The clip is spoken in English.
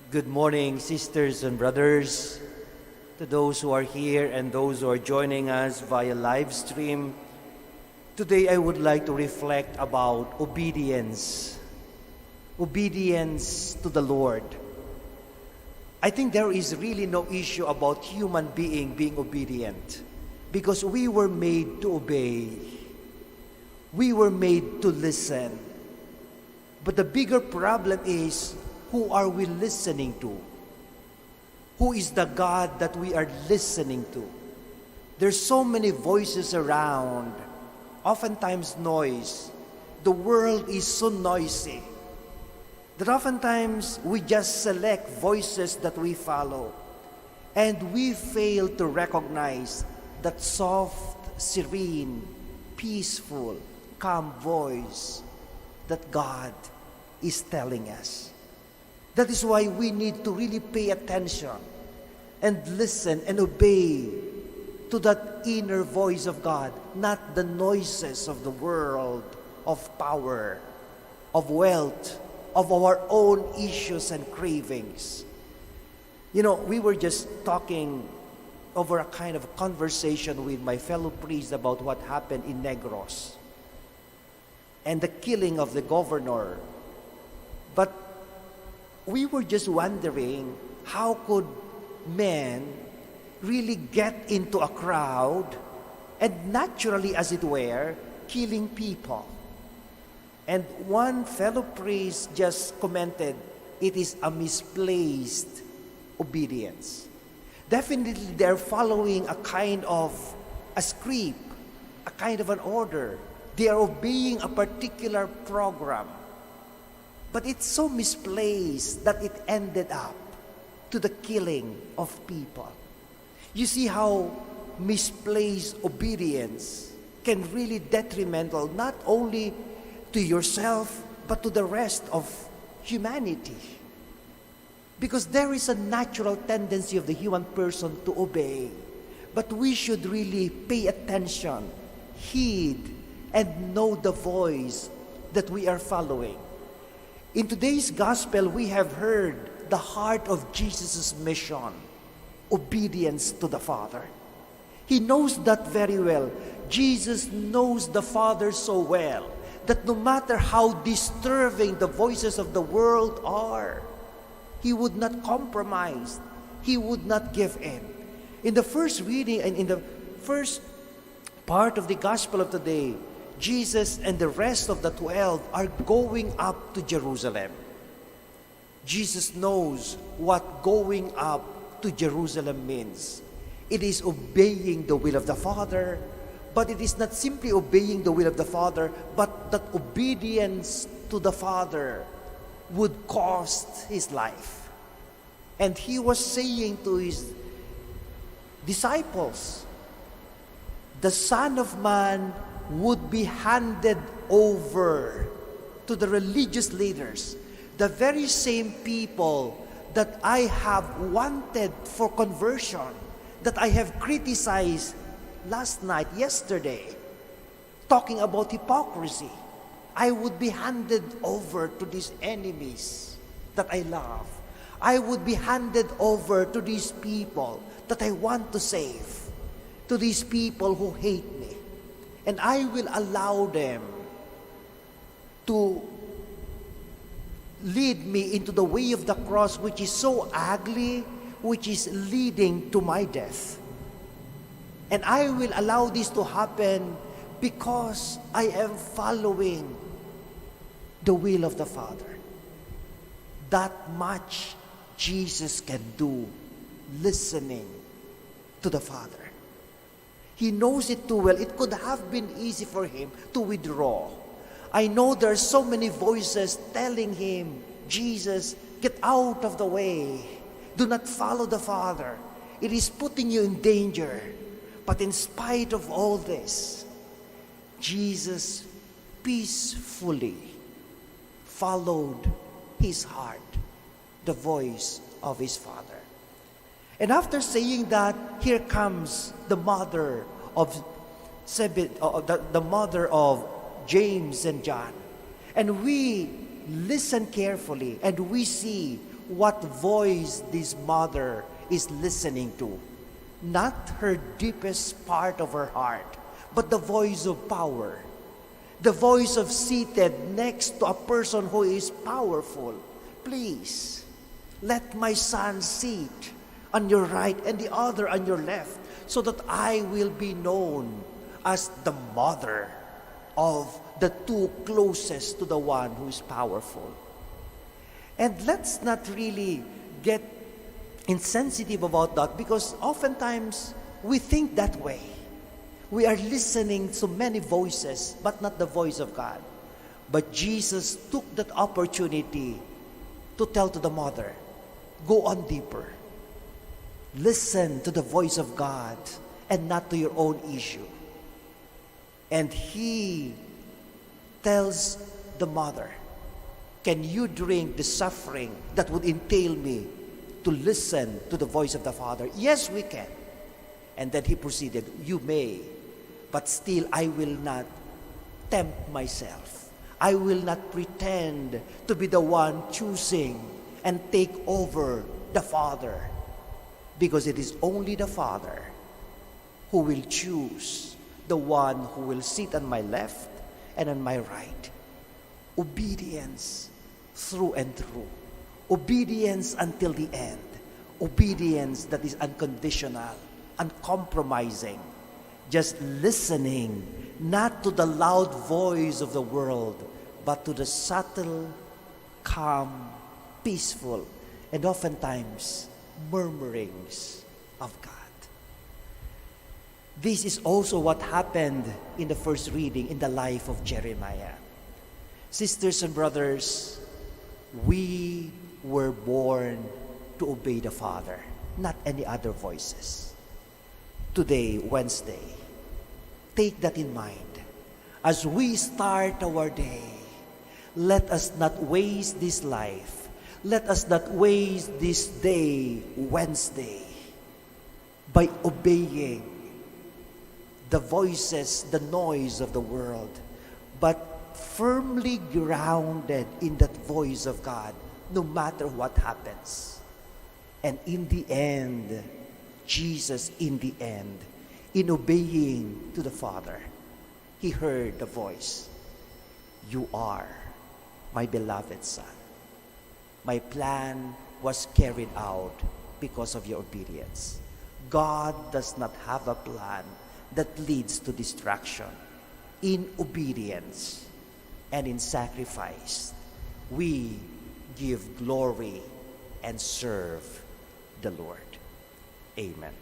Good morning, sisters and brothers, to those who are here and those who are joining us via live stream. Today I would like to reflect about obedience to the Lord. I think there is really no issue about human being obedient because we were made to obey. We were made to listen. But the bigger problem is, who are we listening to? Who is the God that we are listening to? There's so many voices around, oftentimes noise. The world is so noisy that oftentimes we just select voices that we follow, and we fail to recognize that soft, serene, peaceful, calm voice that God is telling us. That is why we need to really pay attention and listen and obey to that inner voice of God, not the noises of the world, of power, of wealth, of our own issues and cravings. You know, we were just talking over a kind of conversation with my fellow priests about what happened in Negros and the killing of the governor. But we were just wondering, how could men really get into a crowd and naturally, as it were, killing people? And one fellow priest just commented, it is a misplaced obedience. Definitely they're following a kind of a script, a kind of an order. They are obeying a particular program. But it's so misplaced that it ended up to the killing of people. You see how misplaced obedience can really detrimental not only to yourself but to the rest of humanity. Because there is a natural tendency of the human person to obey. But we should really pay attention, heed, and know the voice that we are following. In today's gospel, we have heard the heart of Jesus' mission, obedience to the Father. He knows that very well. Jesus knows the Father so well that no matter how disturbing the voices of the world are, He would not compromise. He would not give in. In the first reading and in the first part of the gospel of today, Jesus and the rest of the 12 are going up to Jerusalem. Jesus knows what going up to Jerusalem means. It is obeying the will of the Father, but it is not simply obeying the will of the Father, but that obedience to the Father would cost his life. And he was saying to his disciples, the Son of Man would be handed over to the religious leaders, the very same people that I have wanted for conversion, that I have criticized yesterday, talking about hypocrisy. I would be handed over to these enemies that I love. I would be handed over to these people that I want to save, to these people who hate me. And I will allow them to lead me into the way of the cross, which is so ugly, which is leading to my death. And I will allow this to happen because I am following the will of the Father. That much Jesus can do, listening to the Father. He knows it too well. It could have been easy for him to withdraw. I know there are so many voices telling him, Jesus, get out of the way. Do not follow the Father. It is putting you in danger. But in spite of all this, Jesus peacefully followed his heart, the voice of his Father. And after saying that, here comes the mother of the mother of James and John. And we listen carefully and we see what voice this mother is listening to. Not her deepest part of her heart, but the voice of power. The voice of seated next to a person who is powerful. Please, let my son sit on your right and the other on your left, so that I will be known as the mother of the two closest to the one who is powerful. And let's not really get insensitive about that, because oftentimes we think that way. We are listening to many voices, but not the voice of God. But Jesus took that opportunity to tell to the mother, go on deeper. Listen to the voice of God and not to your own issue. And he tells the mother, can you drink the suffering that would entail me to listen to the voice of the Father? Yes, we can. And then he proceeded, you may, but still I will not tempt myself. I will not pretend to be the one choosing and take over the Father, because it is only the Father who will choose the one who will sit on my left and on my right. Obedience through and through. Obedience until the end. Obedience that is unconditional, uncompromising. Just listening, not to the loud voice of the world, but to the subtle, calm, peaceful, and oftentimes murmurings of God. This is also what happened in the first reading in the life of Jeremiah. Sisters and brothers, we were born to obey the Father, not any other voices. Today, Wednesday, take that in mind. As we start our day, let us not waste this life. Let us not waste this day, Wednesday, by obeying the voices, the noise of the world, but firmly grounded in that voice of God, no matter what happens. And in the end, Jesus, in the end, in obeying to the Father, he heard the voice, you are my beloved Son. My plan was carried out because of your obedience. God does not have a plan that leads to destruction. In obedience and in sacrifice, we give glory and serve the Lord. Amen.